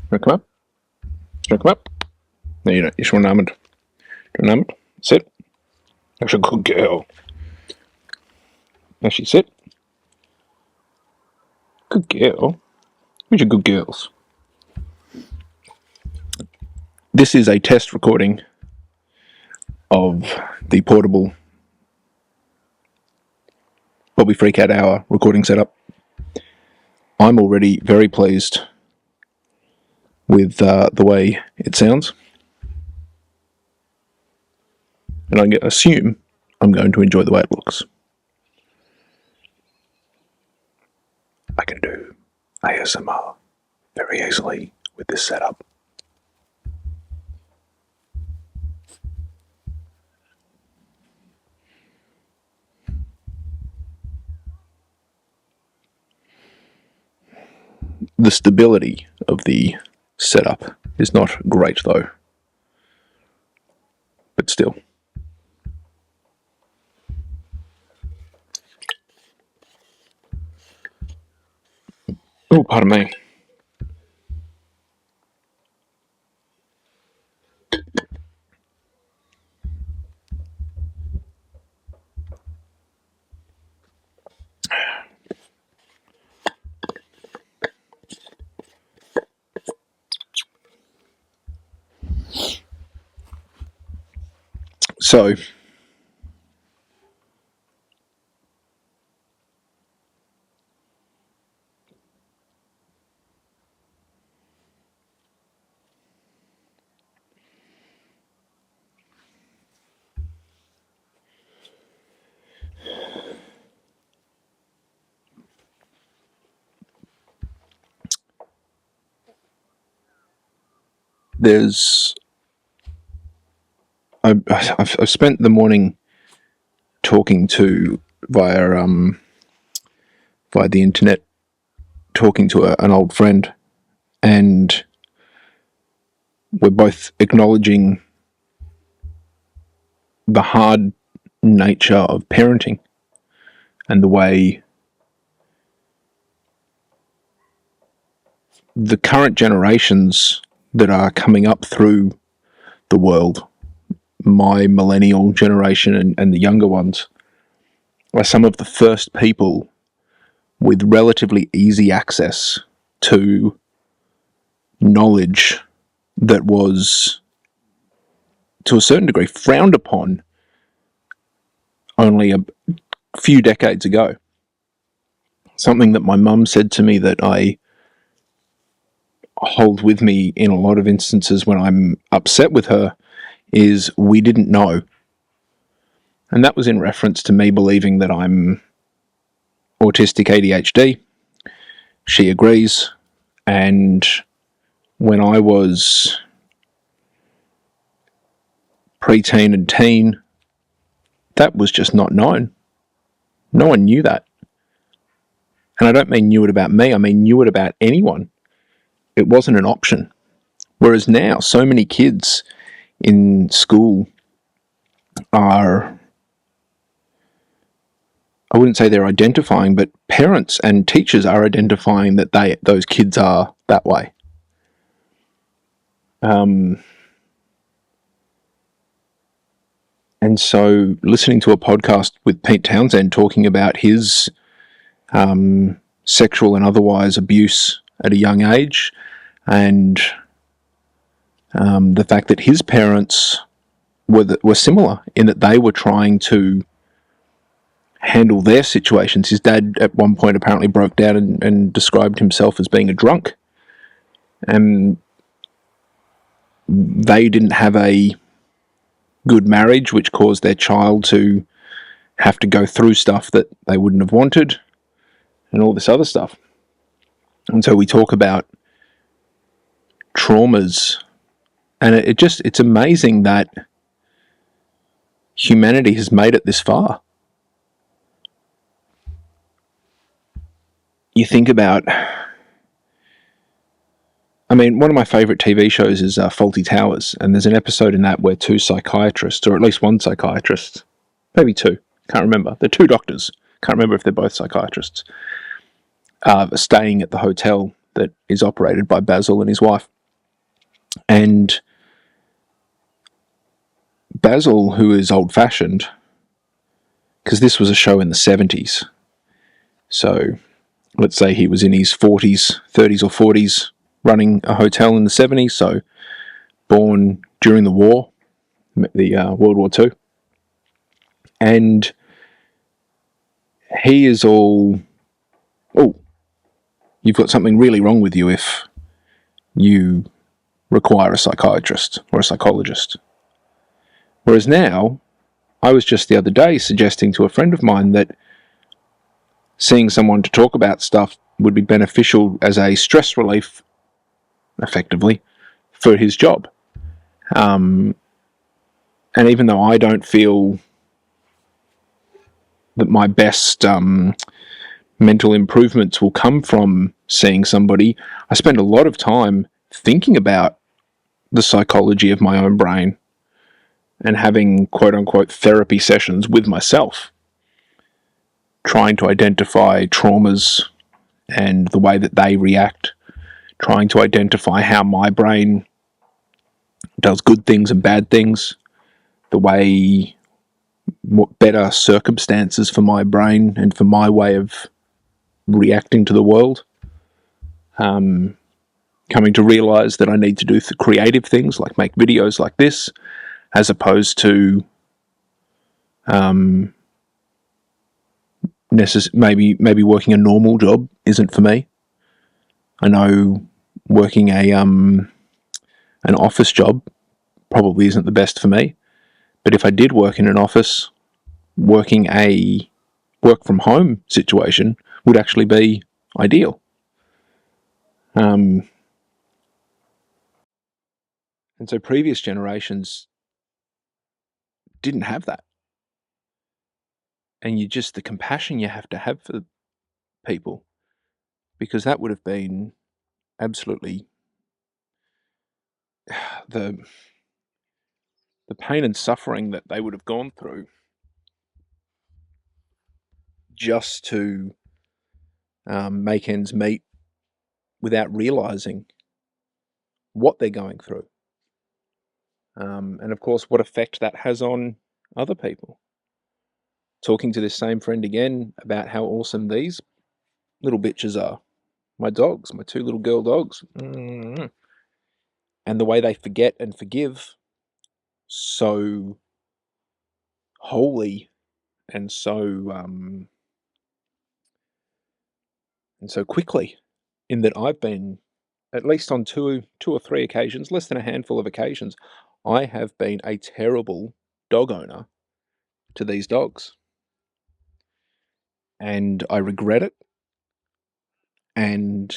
Want to come up? You want to come up? No, you don't. You just want an almond. Do you want an almond? Sit. That's a good girl. Now she sit. Good girl. Where's your good girls? This is a test recording of the portable Bobby Freakout Hour recording setup. I'm already very pleased with the way it sounds, and I assume I'm going to enjoy the way it looks. I can do ASMR very easily with this setup. The stability of the setup is not great though, but still. Oh, pardon me. So, I've spent the morning talking to via the internet, talking to an old friend, and we're both acknowledging the hard nature of parenting and the way the current generations that are coming up through the world, my millennial generation and the younger ones, are some of the first people with relatively easy access to knowledge that was, to a certain degree, frowned upon only a few decades ago. Something that my mum said to me that I hold with me in a lot of instances when I'm upset with her is, we didn't know. And that was in reference to me believing that I'm autistic ADHD. She agrees. And when I was preteen and teen, that was just not known. No one knew that. And I don't mean knew it about me, I mean knew it about anyone. It wasn't an option. Whereas now, so many kids in school are, I wouldn't say they're identifying, but parents and teachers are identifying that those kids are that way. And so listening to a podcast with Pete Townsend talking about his sexual and otherwise abuse at a young age, and the fact that his parents were similar in that they were trying to handle their situations. His dad at one point apparently broke down and described himself as being a drunk, and they didn't have a good marriage, which caused their child to have to go through stuff that they wouldn't have wanted, and all this other stuff. And so we talk about traumas, and it's amazing that humanity has made it this far. You think about, I mean, one of my favourite TV shows is Fawlty Towers, and there's an episode in that where two psychiatrists, or at least one psychiatrist, maybe two, can't remember, they're two doctors, can't remember if they're both psychiatrists, staying at the hotel that is operated by Basil and his wife. And Basil, who is old-fashioned, because this was a show in the 70s, so let's say he was in his 40s, 30s or 40s, running a hotel in the 70s, so born during the war, the World War II. And he is all, oh, you've got something really wrong with you if you require a psychiatrist or a psychologist. Whereas now, I was just the other day suggesting to a friend of mine that seeing someone to talk about stuff would be beneficial as a stress relief, effectively, for his job. And even though I don't feel that my best mental improvements will come from seeing somebody, I spend a lot of time thinking about the psychology of my own brain and having quote-unquote therapy sessions with myself, trying to identify traumas and the way that they react, trying to identify how my brain does good things and bad things, the way, what better circumstances for my brain and for my way of reacting to the world. Coming to realize that I need to do creative things like make videos like this, as opposed to maybe working a normal job isn't for me. I know working an office job probably isn't the best for me, but if I did work in an office, working a work from home situation would actually be ideal. And so previous generations didn't have that. And the compassion you have to have for people, because that would have been absolutely the pain and suffering that they would have gone through just to make ends meet without realizing what they're going through. And of course, what effect that has on other people. Talking to this same friend again about how awesome these little bitches are. My dogs, my two little girl dogs. And the way they forget and forgive so wholly and so quickly, in that I've been, at least on two or three occasions, less than a handful of occasions, I have been a terrible dog owner to these dogs. And I regret it. And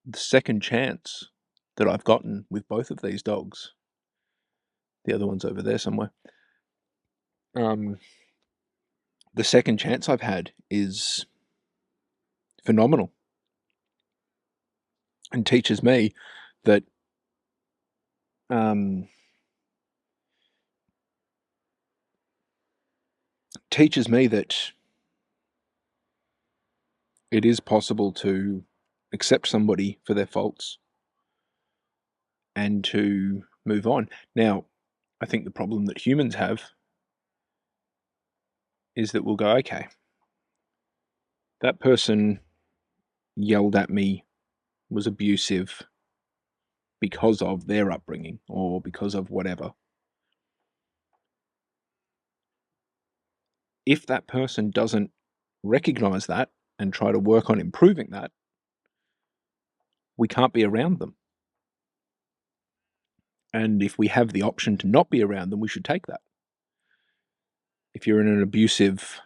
the second chance that I've gotten with both of these dogs, the other one's over there somewhere, the second chance I've had is phenomenal, and teaches me that it is possible to accept somebody for their faults and to move on. Now, I think the problem that humans have is that we'll go, okay, that person yelled at me, was abusive because of their upbringing or because of whatever. If that person doesn't recognize that and try to work on improving that, we can't be around them. And if we have the option to not be around them, we should take that. If you're in an abusive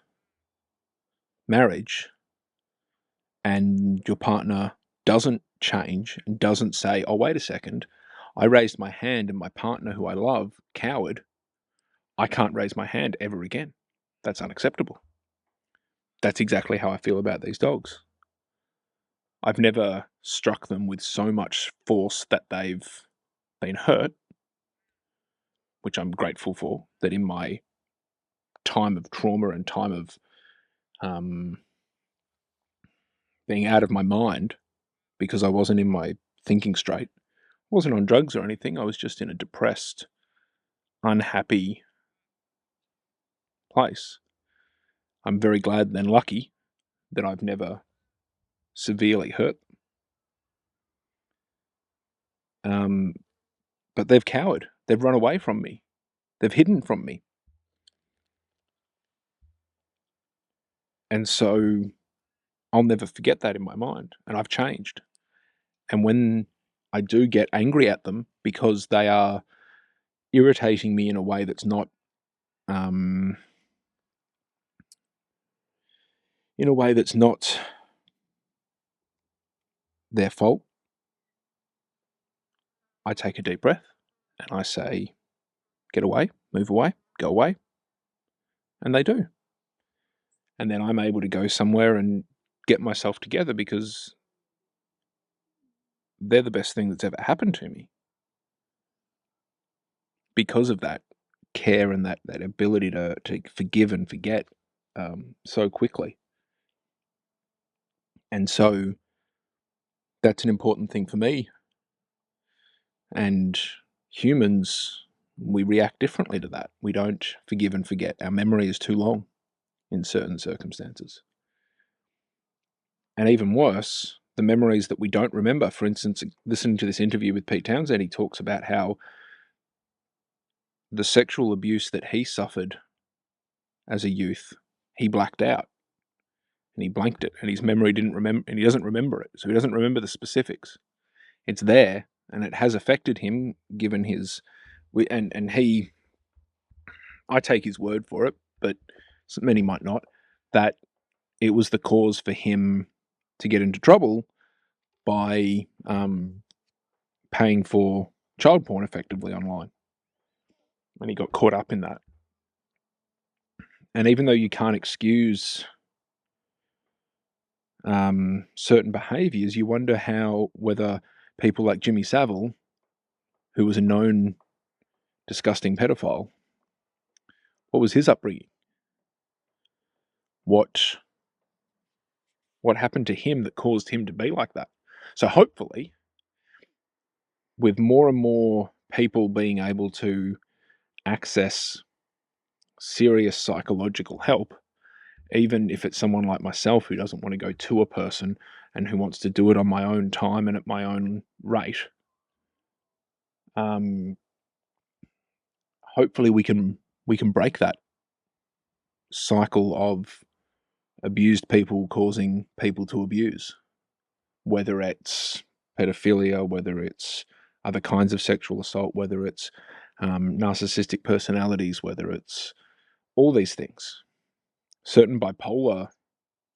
marriage and your partner doesn't change and doesn't say, oh, wait a second, I raised my hand and my partner who I love, coward, I can't raise my hand ever again. That's unacceptable. That's exactly how I feel about these dogs. I've never struck them with so much force that they've been hurt, which I'm grateful for, that in my time of trauma and time of being out of my mind, because I wasn't in my thinking straight. I wasn't on drugs or anything. I was just in a depressed, unhappy place. I'm very glad and lucky that I've never severely hurt them. But they've cowered. They've run away from me. They've hidden from me. And so I'll never forget that in my mind. And I've changed. And when I do get angry at them because they are irritating me in a way that's not, in a way that's not their fault, I take a deep breath and I say, get away, move away, go away. And they do. And then I'm able to go somewhere and get myself together because they're the best thing that's ever happened to me. Because of that care and that ability to forgive and forget so quickly. And so that's an important thing for me. And humans, we react differently to that. We don't forgive and forget. Our memory is too long in certain circumstances. And even worse, the memories that we don't remember. For instance, listening to this interview with Pete Townsend, he talks about how the sexual abuse that he suffered as a youth, he blacked out and he blanked it, and his memory didn't remember, and he doesn't remember it. So he doesn't remember the specifics. It's there, and it has affected him, given his, and he, I take his word for it, but many might not, that it was the cause for him to get into trouble by paying for child porn effectively online. And he got caught up in that. And even though you can't excuse certain behaviours, you wonder whether people like Jimmy Savile, who was a known disgusting pedophile, what was his upbringing? What happened to him that caused him to be like that? So hopefully, with more and more people being able to access serious psychological help, even if it's someone like myself who doesn't want to go to a person and who wants to do it on my own time and at my own rate, hopefully we can break that cycle of abused people causing people to abuse, whether it's pedophilia, whether it's other kinds of sexual assault, whether it's narcissistic personalities, whether it's all these things. Certain bipolar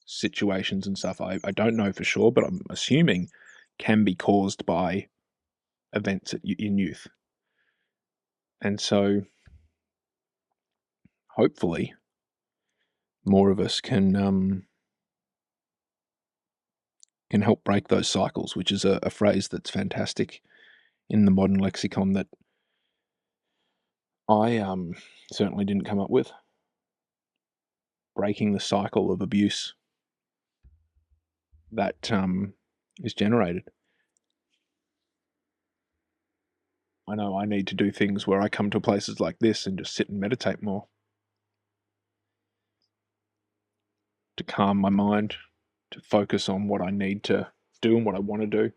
situations and stuff, I don't know for sure, but I'm assuming can be caused by events in youth. And so hopefully more of us can help break those cycles, which is a phrase that's fantastic in the modern lexicon that I certainly didn't come up with. Breaking the cycle of abuse that is generated. I know I need to do things where I come to places like this and just sit and meditate more to calm my mind, to focus on what I need to do and what I want to do,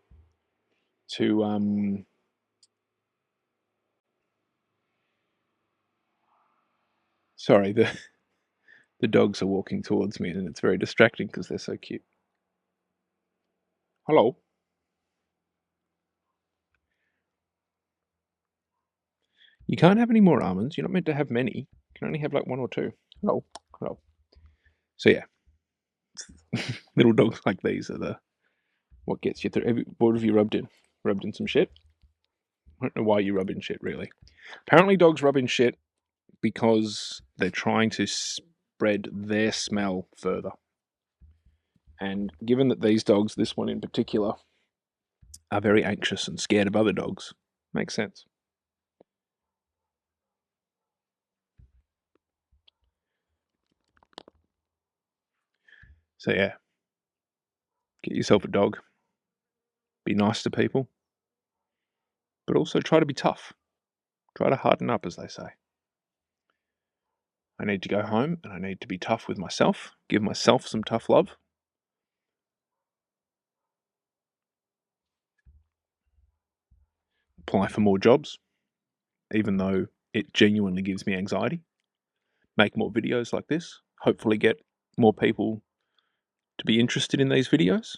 to sorry, the dogs are walking towards me and it's very distracting because they're so cute. Hello. You can't have any more almonds. You're not meant to have many. You can only have like one or two. Hello. Hello. So yeah, little dogs like these are what gets you through. What have you rubbed in? Rubbed in some shit? I don't know why you rub in shit, really. Apparently dogs rub in shit because they're trying to spread their smell further. And given that these dogs, this one in particular, are very anxious and scared of other dogs, makes sense. So yeah, get yourself a dog. be nice to people, but also try to be tough. Try to harden up, as they say. I need to go home and I need to be tough with myself, give myself some tough love. Apply for more jobs, even though it genuinely gives me anxiety. Make more videos like this. Hopefully get more people to be interested in these videos.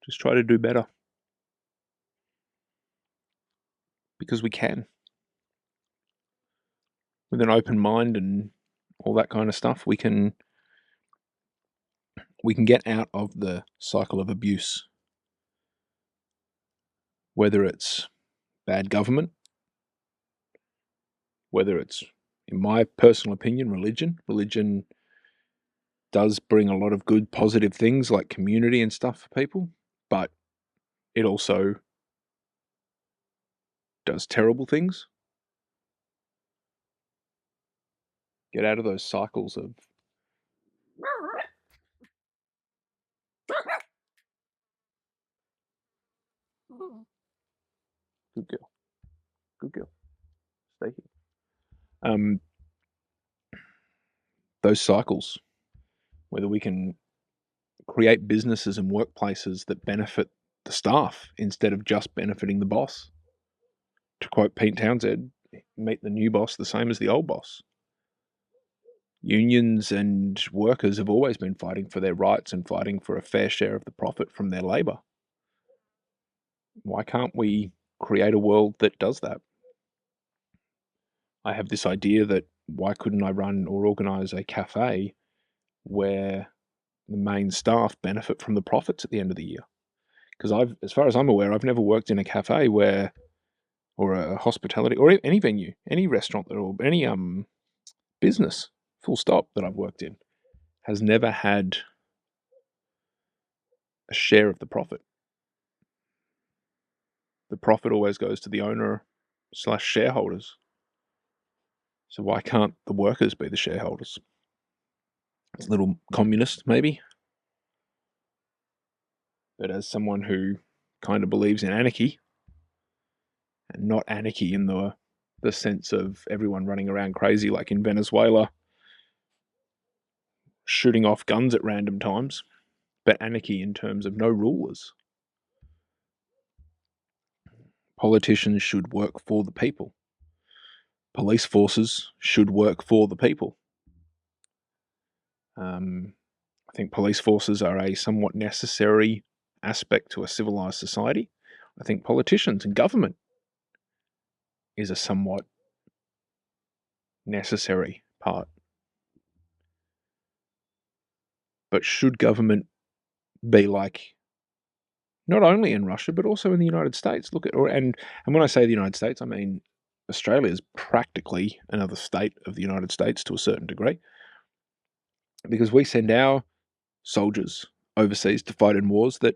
Just try to do better. Because we can. With an open mind and all that kind of stuff, we can get out of the cycle of abuse. Whether it's bad government, whether it's, in my personal opinion, religion. Religion does bring a lot of good, positive things like community and stuff for people, but it also does terrible things. Get out of those cycles of good girl, good girl, stay here. Those cycles, whether we can create businesses and workplaces that benefit the staff instead of just benefiting the boss. To quote Pete Townsend, meet the new boss the same as the old boss. Unions and workers have always been fighting for their rights and fighting for a fair share of the profit from their labour. Why can't we create a world that does that? I have this idea that why couldn't I run or organise a cafe where the main staff benefit from the profits at the end of the year? Because as far as I'm aware, I've never worked in a cafe where, or a hospitality, or any venue, any restaurant, or any business, full stop, that I've worked in, has never had a share of the profit. The profit always goes to the owner / shareholders. So why can't the workers be the shareholders? It's a little communist, maybe. But as someone who kind of believes in anarchy, and not anarchy in the sense of everyone running around crazy like in Venezuela, shooting off guns at random times, but anarchy in terms of no rulers. Politicians should work for the people. Police forces should work for the people. I think police forces are a somewhat necessary aspect to a civilized society. I think politicians and government is a somewhat necessary part. But should government be like, not only in Russia but also in the United States? Look at, and when I say the United States, I mean Australia is practically another state of the United States to a certain degree, because we send our soldiers overseas to fight in wars that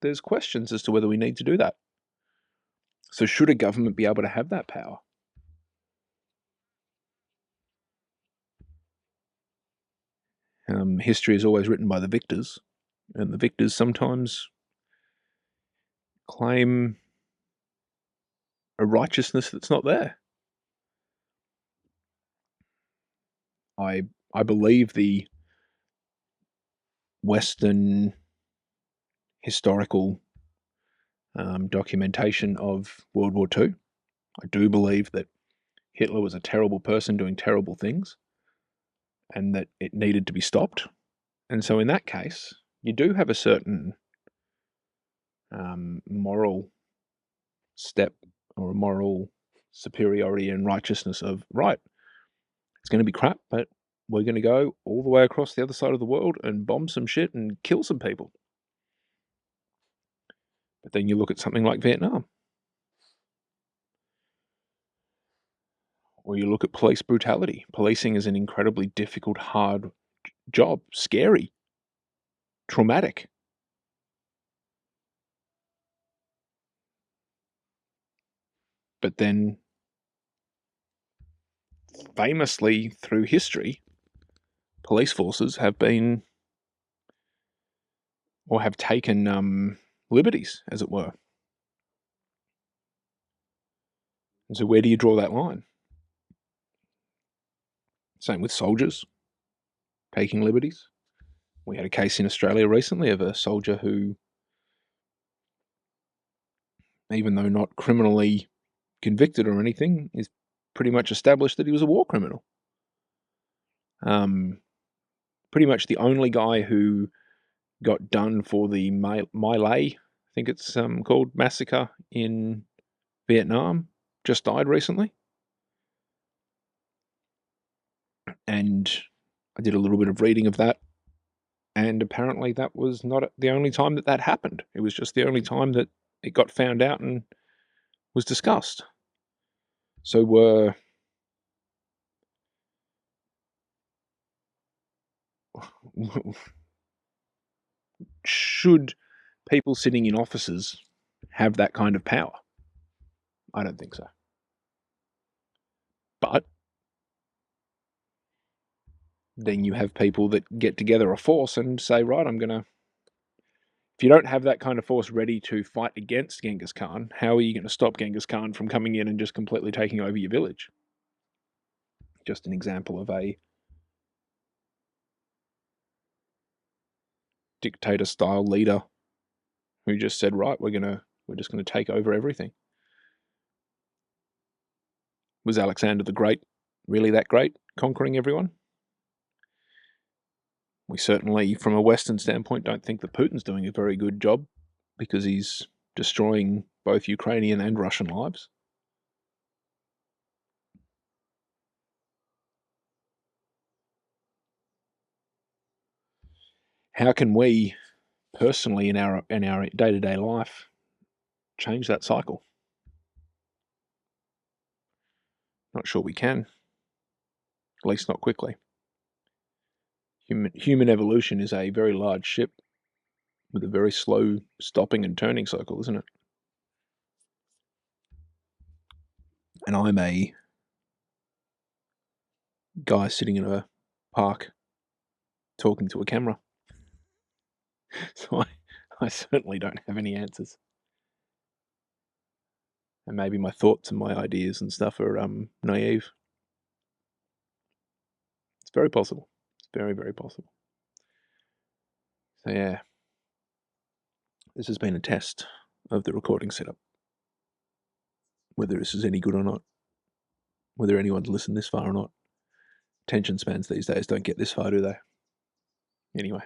there's questions as to whether we need to do that. So should a government be able to have that power? History is always written by the victors, and the victors sometimes claim a righteousness that's not there. I believe the Western historical documentation of World War II. I do believe that Hitler was a terrible person doing terrible things, and that it needed to be stopped. And so in that case, you do have a certain moral step or a moral superiority and righteousness of, right, it's going to be crap, but we're going to go all the way across the other side of the world and bomb some shit and kill some people. But then you look at something like Vietnam, or you look at police brutality. Policing is an incredibly difficult, hard job, scary, traumatic. But then famously through history, police forces have been, or have taken liberties, as it were. And so where do you draw that line? Same with soldiers taking liberties. We had a case in Australia recently of a soldier who, even though not criminally convicted or anything, is pretty much established that he was a war criminal. Pretty much the only guy who got done for the My Lai, I think it's called, massacre in Vietnam, just died recently. And I did a little bit of reading of that, and apparently that was not the only time that happened. It was just the only time that it got found out and was discussed. So should people sitting in offices have that kind of power? I don't think so. But then you have people that get together a force and say, right, if you don't have that kind of force ready to fight against Genghis Khan, how are you going to stop Genghis Khan from coming in and just completely taking over your village? Just an example of a dictator-style leader who just said, right, we're just going to take over everything. Was Alexander the Great really that great, conquering everyone? We certainly, from a Western standpoint, don't think that Putin's doing a very good job, because he's destroying both Ukrainian and Russian lives. How can we personally in our day-to-day life change that cycle? Not sure we can, at least not quickly. Human evolution is a very large ship with a very slow stopping and turning cycle, isn't it? And I'm a guy sitting in a park talking to a camera. So I certainly don't have any answers. And maybe my thoughts and my ideas and stuff are naive. It's very possible. It's very, very possible. So yeah, this has been a test of the recording setup. Whether this is any good or not, whether anyone's listened this far or not. Attention spans these days don't get this far, do they? Anyway.